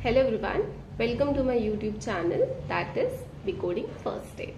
Hello everyone, welcome to my YouTube channel that is Decoding First Aid.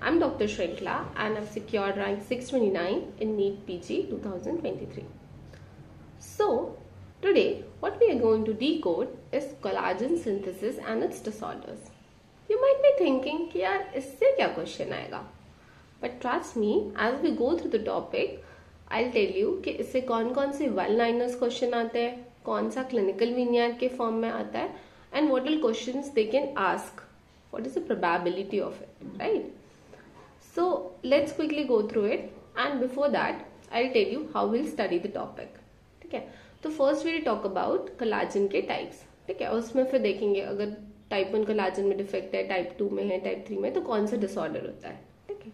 I'm Dr. Shrinkla and I've secured rank 629 in NEET PG 2023. So today what we are going to decode is collagen synthesis and its disorders. You might be thinking कि यार इससे क्या question आएगा? But trust me, as we go through the topic, I'll tell you कि इससे कौन-कौन से one-liners question आते हैं, कौन सा clinical vignette के form में आता है, and what all questions they can ask. What is the probability of it, right? So let's quickly go through it, and before that, I'll tell you how we'll study the topic. ठीक है? तो first we'll talk about collagen के types. ठीक है? उसमें फिर देखेंगे अगर type 1 collagen में defect है, type 2 में है, type 3 में, तो कौन सा disorder होता है. ठीक है?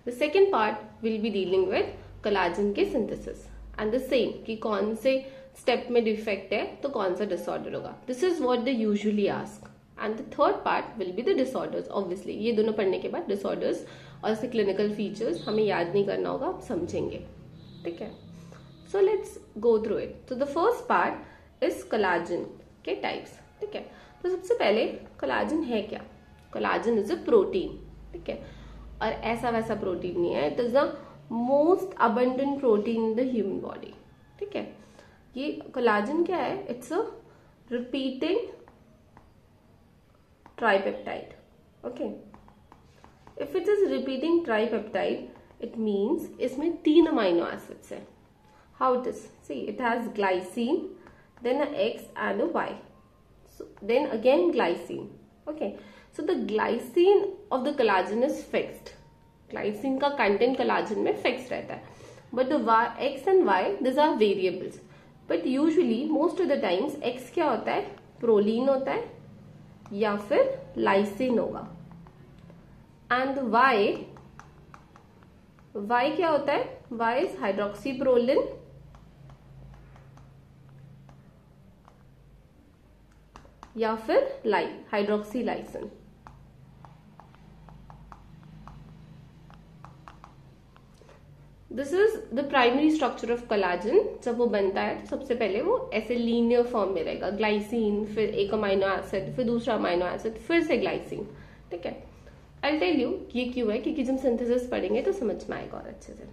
The second part will be dealing with collagen के synthesis and the same कि कौन से step में defect है तो कौन सा disorder होगा. This is what they usually ask. And the third part will be the disorders. Obviously ये दोनों पढ़ने के बाद disorders और इसके clinical features हमें याद नहीं करना होगा, आप समझेंगे. ठीक है? So let's go through it. So the first part is collagen के types. ठीक है? तो सबसे पहले collagen है क्या? Collagen is a protein. ठीक है? और ऐसा वैसा प्रोटीन नहीं है. It is the most abundant protein in the human body. ठीक है? ये कोलाजन क्या है? It's a repeating tripeptide. Okay, if it is repeating tripeptide it means इसमें 3 अमाइनो एसिड्स है. How it is? See, it has glycine, then a X and a Y, then again glycine. Okay, so the glycine of the collagen is fixed. Glycine का content collagen में fixed रहता है. But the X and Y, these are variables. But usually most of the times X क्या होता है? Proline होता है या फिर lysine होगा. And the Y क्या होता है? Y is hydroxyproline या फिर hydroxylysine. This is the primary structure of collagen. जब वो बनता है तो सबसे पहले वो ऐसे लीनियर फॉर्म में रहेगा. ग्लाइसिन, फिर एक अमाइनो एसिड, फिर दूसरा अमाइनो एसिड, फिर से ग्लाइसिन. ठीक है? आई टेल यू ये क्यों है, क्योंकि जब सिंथेसिस पढ़ेंगे तो समझ में आएगा और अच्छे से.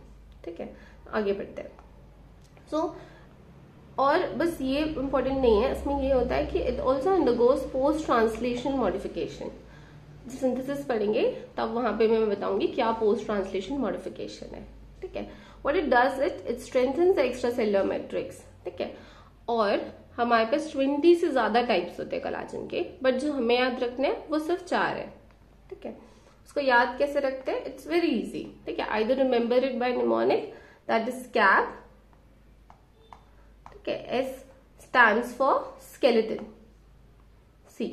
ठीक है? आगे बढ़ते हैं. सो और बस ये इम्पोर्टेंट नहीं है, इसमें ये होता है कि it also undergoes post translation modification. जब सिंथेसिस पढ़ेंगे तब वहां पे मैं बताऊंगी क्या पोस्ट ट्रांसलेशन मॉडिफिकेशन है. ठीक है? What it does, it strengthens the extra cellular matrix. ठीक है? और हमारे पास 20 से ज्यादा टाइप्स होते हैं कोलाजन के, बट जो हमें याद रखने हैं वो सिर्फ 4 है. ठीक है? उसको याद कैसे रखते हैं? It's very easy. ठीक है? Either remember it by mnemonic, that is cap. S stands for skeleton. C,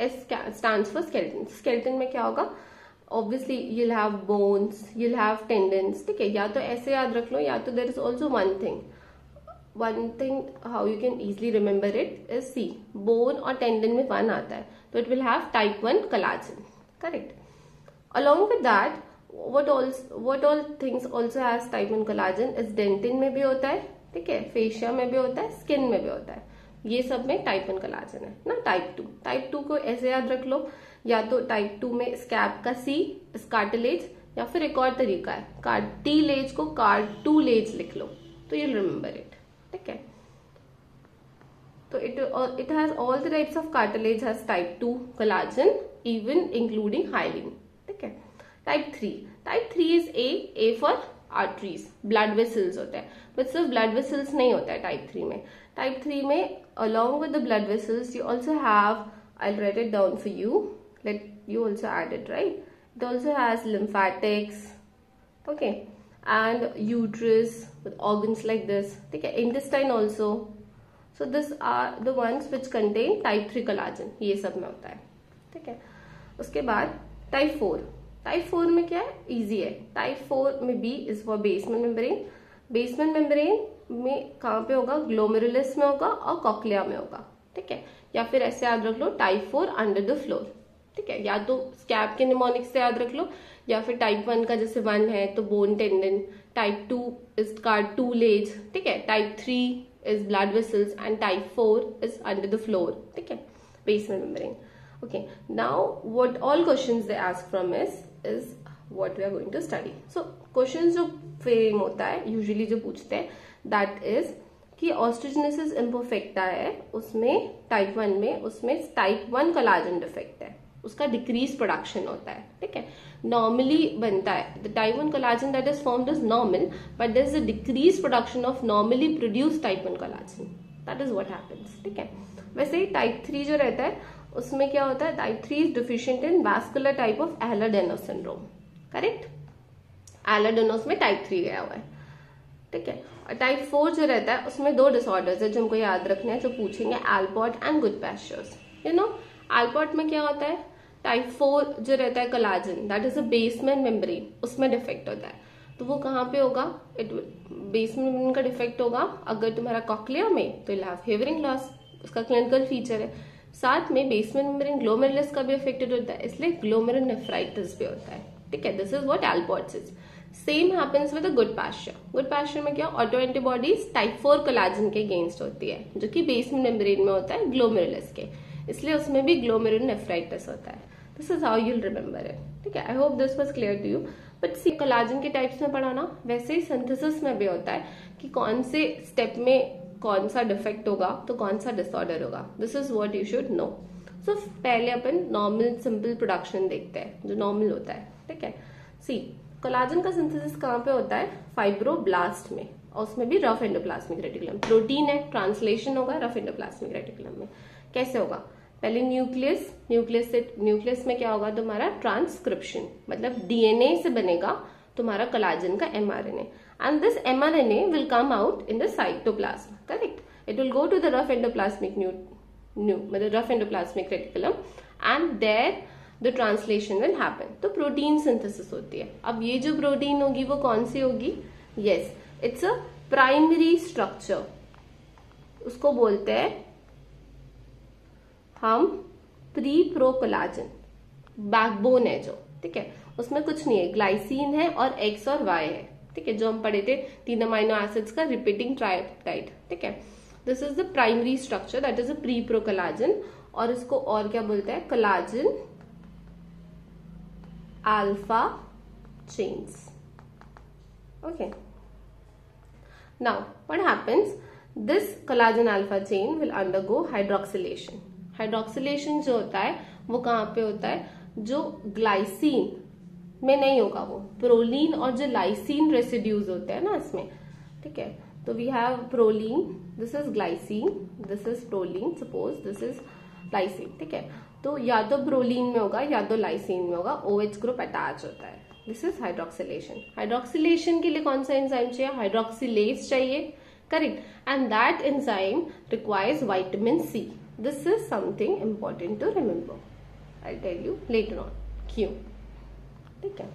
S stands for skeleton. Skeleton में क्या होगा? Obviously you'll have bones, you'll have tendons. ठीक है? या तो ऐसे याद रख लो, या तो there is also one thing how you can easily remember it is C. Bone और tendon में 1 आता है, तो it will have type 1 collagen. Correct? Along with that, what all things also has type 1 collagen is dentin में भी होता है. ठीक है? फेशिया में भी होता है, स्किन में भी होता है. ये सब में टाइप 1 कोलाजन है ना. टाइप 2 को ऐसे याद रख लो, या तो टाइप 2 में स्कैब का C इस कार्टिलेज, या फिर एक और तरीका है कार्टिलेज को कार्टूलेज लिख लो, तो यू रिमेम्बर इट. ठीक है? तो it has all the types of cartilage has type 2 collagen, even including hyaline. ठीक है? Type 3 is A for arteries, blood vessels होता है. बट सिर्फ ब्लड वेसल्स नहीं होता है टाइप 3 में. टाइप 3 में along with the blood vessels you also have, I'll write it down for you, let you also add it, right? It also has lymphatics, okay, and uterus with organs like this. Okay, intestine also. So these are the ones which contain type 3 collagen. ये सब में होता है. ठीक है? उसके बाद type 4 में क्या है? इजी है. टाइप 4 में B is for basement membrane. Basement membrane में कहाँ पे होगा? ग्लोमेरुलस में होगा और कॉक्लिया में होगा. ठीक है? या फिर ऐसे याद रख लो टाइप 4 अंडर द फ्लोर. ठीक है? या तो स्कैब के निमोनिक से याद रख लो, या फिर टाइप 1 का जैसे 1 है तो bone tendon. Type 2 is cartilage. ठीक है? Type 3 is blood vessels and type 4 is under the floor. ठीक है? basement membrane. Okay, now what all questions they ask from is what we are going to study. So questions जो frame होता है usually जो पूछते हैं that is कि osteogenesis imperfecta है, उसमें टाइप 1 में उसमें टाइप 1 कोलाजन डिफेक्ट है, उसका डिक्रीज प्रोडक्शन होता है. ठीक है, नॉर्मली बनता है the type 1 collagen that is formed is normal, but there is a decrease production of normally produce type 1 collagen. That is what happens. ठीक है, वैसे ही टाइप 3 जो रहता है उसमें क्या होता है, type 3 is deficient in vascular type of Ehlers Danlos syndrome. Correct, Ehlers Danlos में टाइप 3 गया हुआ है. ठीक है, और टाइप 4 जो रहता है उसमें 2 डिसऑर्डर्स है जो हमको याद रखने हैं, जो पूछेंगे, एल्पॉट एंड गुडपैचर्स. यू नो एल्पॉट में क्या होता है, टाइप 4 जो रहता है collagen that is a basement membrane, उसमें डिफेक्ट होता है. तो वो कहाँ पे होगा, बेसमेंट मेम्ब्रेन का डिफेक्ट होगा अगर तुम्हारा कॉक्लिया में, तो यू हैव हेयरिंग लॉस, उसका क्लिनिकल फीचर है. साथ में बेसमेंट मेम्ब्रेन ग्लोमेरुलस का भी अफेक्टेड होता है, इसलिए ग्लोमेरुलोनेफ्राइटिस भी होता है. ठीक है, this is what Alport's is. Same happens with Goodpasture. Goodpasture में क्या, ऑटो एंटीबॉडीज टाइप 4 कोलाजन के अगेंस्ट होती है जो कि बेसमेंट मेम्ब्रेन में होता है ग्लोमेरुलस के, इसलिए उसमें भी ग्लोमेरुलोनेफ्राइटिस होता है. This is how you'll remember it. ठीक है, I hope this was clear to you. But see collagen के टाइप्स में पढ़ाना, वैसे ही सिंथेसिस में भी होता है कि कौन से स्टेप में कौन सा डिफेक्ट होगा तो कौन सा डिसऑर्डर होगा. This is what you should know. So पहले अपन नॉर्मल सिंपल प्रोडक्शन देखते हैं जो नॉर्मल होता है. ठीक है, सी कोलाजन का सिंथेसिस कहाँ पे होता है, फाइब्रोब्लास्ट में, और उसमें भी रफ एंडोप्लाज्मिक रेटिकुलम. प्रोटीन है, ट्रांसलेशन होगा रफ एंडोप्लाज्मिक रेटिकुलम में. कैसे होगा, पहले न्यूक्लियस में क्या होगा, तुम्हारा ट्रांसक्रिप्शन, मतलब डीएनए से बनेगा तुम्हारा कोलाजन का mRNA, and this mRNA will come out in the cytoplasm. Correct, it will go to the rough endoplasmic मतलब rough endoplasmic reticulum, and there the translation will happen. तो प्रोटीन सिंथेसिस होती है. अब ये जो प्रोटीन होगी वो कौन सी होगी, yes, it's a primary structure. उसको बोलते हैं हम प्री प्रो कोलाजन. बैकबोन है जो, ठीक है, उसमें कुछ नहीं है, ग्लाइसिन है और एक्स और वाई है. ठीक है, जो हम पढ़े थे 3 अमाइनो एसिड्स का रिपीटिंग ट्राइपेप्टाइड. ठीक है, this is the primary structure that is a pre pro collagen. और इसको और क्या बोलते हैं, collagen alpha chains. Okay, now what happens, this collagen alpha chain will undergo hydroxylation. Hydroxylation जो होता है वो कहाँ पे होता है, जो ग्लाइसिन में नहीं होगा, वो प्रोलीन और जो लाइसिन रेसिड्यूज होते हैं ना इसमें. ठीक है, तो we have proline, this is glycine, this is proline, suppose this is lysine. ठीक है, तो या तो प्रोलीन में होगा या तो लाइसिन में होगा, OH ग्रुप अटैच होता है. This is hydroxylation. हाइड्रोक्सिलेशन के लिए कौन सा एंजाइम चाहिए, हाइड्रोक्सिलेज चाहिए. Correct, and that enzyme requires vitamin C. This is something important to remember. I tell you later on क्यों. ठीक है,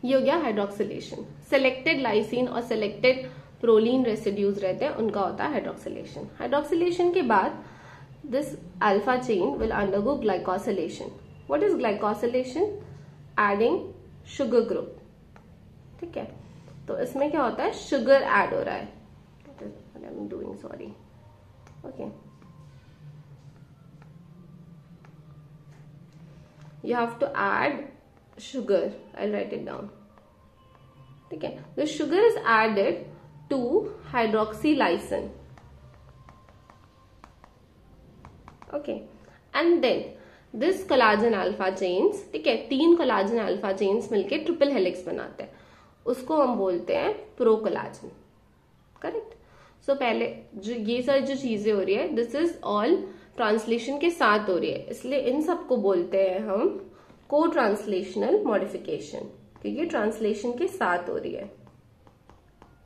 ये हो गया हाइड्रोक्सिलेशन. सेलेक्टेड लाइसिन और सेलेक्टेड प्रोलीन रेसिड्यूज रहते हैं, उनका होता है हाइड्रोक्सिलेशन. हाइड्रोक्सिलेशन के बाद this alpha chain will undergo glycosylation. What is glycosylation? Adding sugar group. ठीक है, तो इसमें क्या होता है, शुगर ऐड हो रहा है. I'm doing sorry. Okay. You have to add sugar. I'll write it down. ठीक है, the sugar is added to hydroxylysine. Okay, and then this collagen alpha chains, ठीक है, 3 collagen alpha chains मिलके triple helix बनाते हैं, उसको हम बोलते हैं प्रो कोलाजन. करेक्ट. सो पहले जो ये सारी जो चीजें हो रही है, दिस इज ऑल ट्रांसलेशन के साथ हो रही है, इसलिए इन सबको बोलते हैं हम को ट्रांसलेशनल मॉडिफिकेशन, क्योंकि ट्रांसलेशन के साथ हो रही है.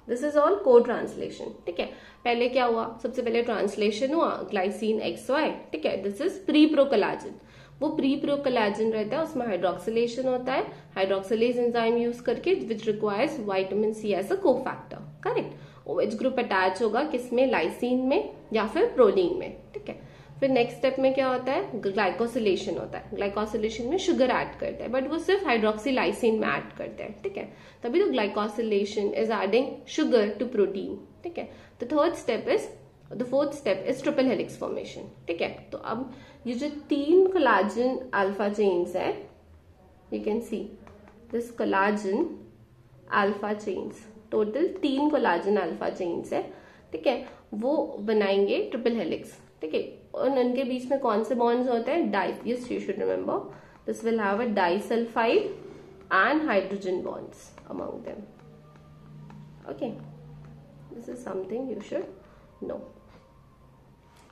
दिस इज ऑल को ट्रांसलेशन. ठीक है, पहले क्या हुआ, सबसे पहले ट्रांसलेशन हुआ ग्लाइसिन XY. ठीक है, this is pre pro collagen. वो प्री प्रो कोलाजन रहता है, उसमें हाइड्रोक्सिलेशन होता है, हाइड्रोक्सिलेज एंजाइम यूज करके, which requires vitamin C as a cofactor. Correct, OH group attach होगा किसमें, लाइसिन में या फिर प्रोलीन में. ठीक है, फिर नेक्स्ट स्टेप में क्या होता है, ग्लाइकोसिलेशन होता है. ग्लाइकोसिलेशन में शुगर ऐड करते हैं, बट वो सिर्फ हाइड्रोक्सीलाइसिन में ऐड करते हैं. ठीक है, तभी तो glycosylation is adding sugar to protein. ठीक है, the third step is the fourth step is triple helix formation. ठीक है, तो अब ये जो 3 कोलाजन अल्फा चेन्स है, you can see this collagen alpha chains, total 3 collagen alpha chains है. ठीक है, वो बनाएंगे ट्रिपल हेलिक्स. ठीक है, और उनके बीच में कौन से बॉन्ड्स होते हैं? Di. Yes, you should remember this will have a disulphide and hydrogen bonds among them. Okay, this is something you should know.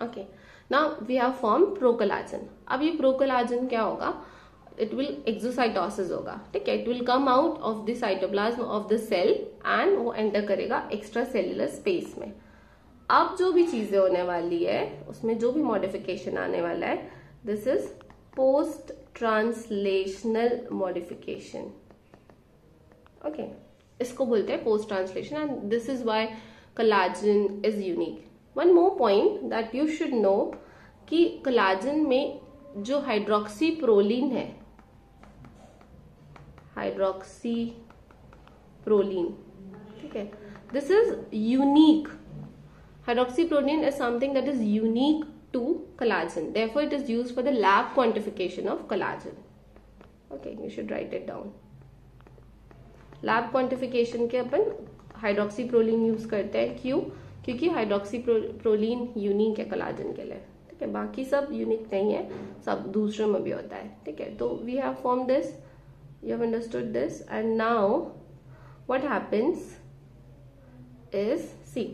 Okay, now we have formed procollagen. अब ये procollagen क्या होगा? It will exocytosis होगा. ठीक है, it will come out of the cytoplasm of the cell and वो enter करेगा extracellular space में. अब जो भी चीजें होने वाली है उसमें जो भी मॉडिफिकेशन आने वाला है, this is post translational modification. Okay, इसको बोलते हैं post translation and this is why collagen is unique. One more point that you should no कि कोलाजन में जो हाइड्रोक्सी प्रोलीन है, हाइड्रोक्सी प्रोलीन, ठीक है, this is unique. Hydroxyproline is something that is unique to collagen. Therefore, it is used for the lab quantification of collagen. Okay, you should write it down. Lab quantification के अपन hydroxyproline use करते हैं. क्यों? क्योंकि hydroxyproline unique है collagen के लिए. ठीक है, बाकी सब unique नहीं है, सब दूसरों में भी होता है. ठीक है, तो we have formed this. You have understood this, and now what happens is, see,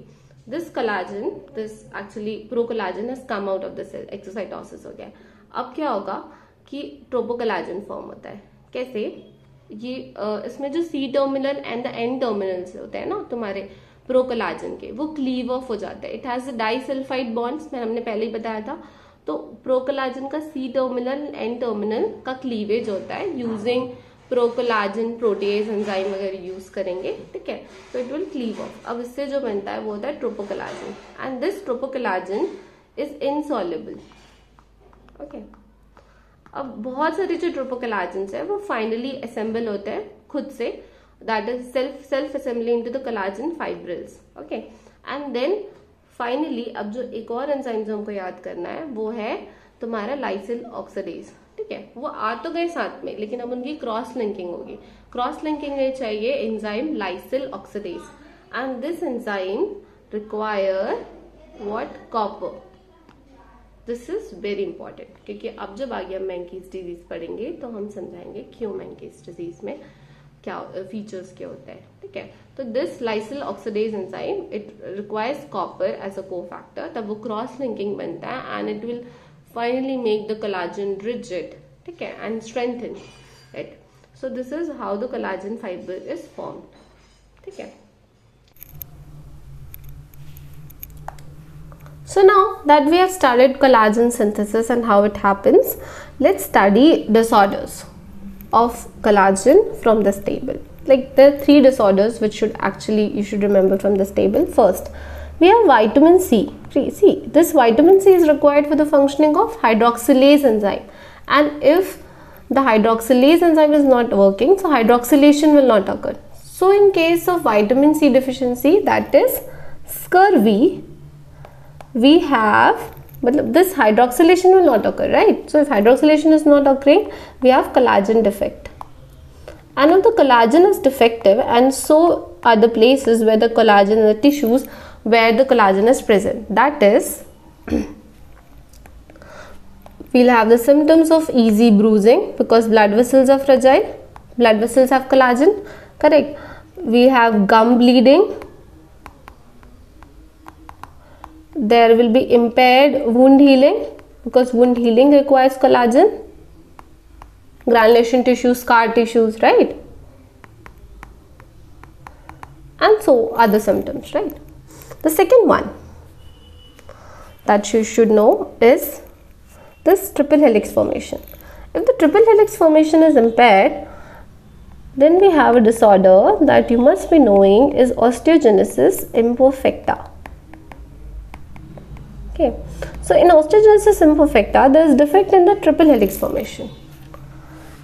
this collagen, this actually procollagen has come out of the cell, exocytosis हो गया. अब क्या होगा कि ट्रोपोकोलाजन फॉर्म होता है. कैसे? ये इसमें जो C terminal and the N terminals होते हैं ना तुम्हारे प्रोकोलाजन के, वो क्लीव ऑफ हो जाता है. इट हैज डाइसल्फाइड बॉन्ड्स, मैं हमने पहले ही बताया था. तो प्रोकोलाजन का C टर्मिनल N टर्मिनल का क्लीवेज होता है यूजिंग प्रोकोलाजन प्रोटीएज एंजाइम वगैरह यूज करेंगे. ठीक है, तो इट विल क्लीव ऑफ. अब इससे जो बनता है वो होता है tropocollagen and this tropocollagen is insoluble. Okay, अब बहुत सारे जो ट्रोपोकोलाजन्स है वो फाइनली असेंबल होते हैं खुद से, that is self assembly into the collagen fibrils. Okay, and then finally अब जो एक और एंजाइम जो हमको याद करना है वो है तुम्हारा लाइसिल ऑक्सीडेज. ठीक है, वो आ तो गए साथ में, लेकिन अब उनकी क्रॉस लिंकिंग होगी. क्रॉस लिंकिंग में चाहिए enzyme lysyl oxidase and this enzyme require what? Copper. This is very important, क्योंकि अब जब आगे हम मेंकीस डिजीज पढ़ेंगे तो हम समझाएंगे क्यों मेंकीस डिजीज में क्या फीचर्स क्या होता है. ठीक है, तो this lysyl oxidase enzyme it requires copper as a cofactor. तब वो क्रॉस लिंकिंग बनता है and it will finally make the collagen rigid, ठीक है, and strengthen it. So this is how the collagen fiber is formed. ठीक है. So now that we have started collagen synthesis and how it happens, let's study disorders of collagen from this table. Like there are 3 disorders which you should remember from this table. First, we have vitamin C. See, this vitamin C is required for the functioning of hydroxylase enzyme, and if the hydroxylase enzyme is not working, so hydroxylation will not occur. So in case of vitamin C deficiency, that is scurvy, we have, but this hydroxylation will not occur, right? So if hydroxylation is not occurring, we have collagen defect. And if the collagen is defective, and so are the places where the collagen, the tissues where the collagen is present, that is, we'll have the symptoms of easy bruising because blood vessels are fragile. Blood vessels have collagen, correct? We have gum bleeding. There will be impaired wound healing because wound healing requires collagen. Granulation tissues, scar tissues, right? And so other symptoms, right? The second one that you should know is this triple helix formation. If the triple helix formation is impaired, then we have a disorder that you must be knowing is osteogenesis imperfecta. Okay, so in osteogenesis imperfecta, there is defect in the triple helix formation.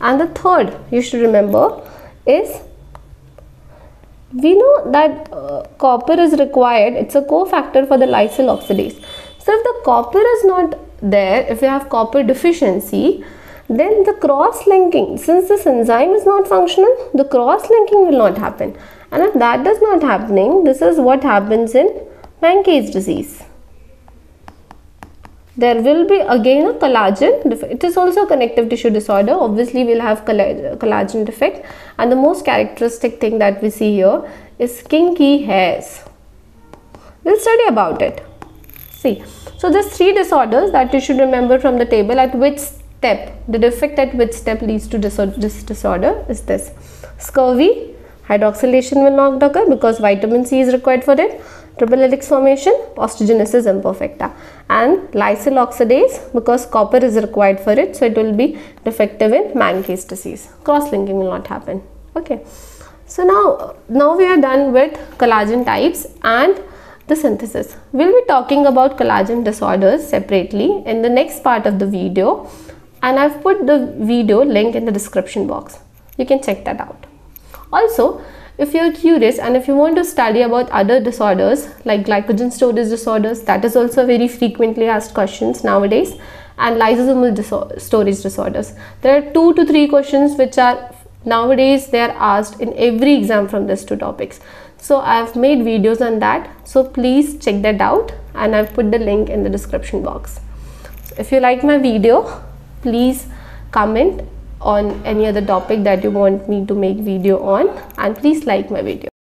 And the third you should remember is We know that copper is required. It's a cofactor for the lysyl oxidase. So if the copper is not there, if you have copper deficiency, then the cross-linking, since this enzyme is not functional, the cross-linking will not happen. And if that does not happening, this is what happens in Menkes disease. There will be again a collagen defect. It is also a connective tissue disorder. Obviously, we'll have collagen defect. And the most characteristic thing that we see here is kinky hairs. We'll study about it. See, so there's 3 disorders that you should remember from the table. At which step, the defect at which step leads to this disorder is this. Scurvy, hydroxylation will not occur because vitamin C is required for it. Triple helix formation, osteogenesis imperfecta, and lysyl oxidase because copper is required for it, so it will be defective in Menkes disease. Cross-linking will not happen. Okay, so now we are done with collagen types and the synthesis. We'll be talking about collagen disorders separately in the next part of the video, and I've put the video link in the description box. You can check that out. Also, if you're curious and if you want to study about other disorders like glycogen storage disorders, that is also very frequently asked questions nowadays, and lysosomal storage disorders. There are 2 to 3 questions which are nowadays they are asked in every exam from these 2 topics. So I have made videos on that. So please check that out, and I've put the link in the description box. So if you like my video, please comment on any other topic that you want me to make video on, and please like my video.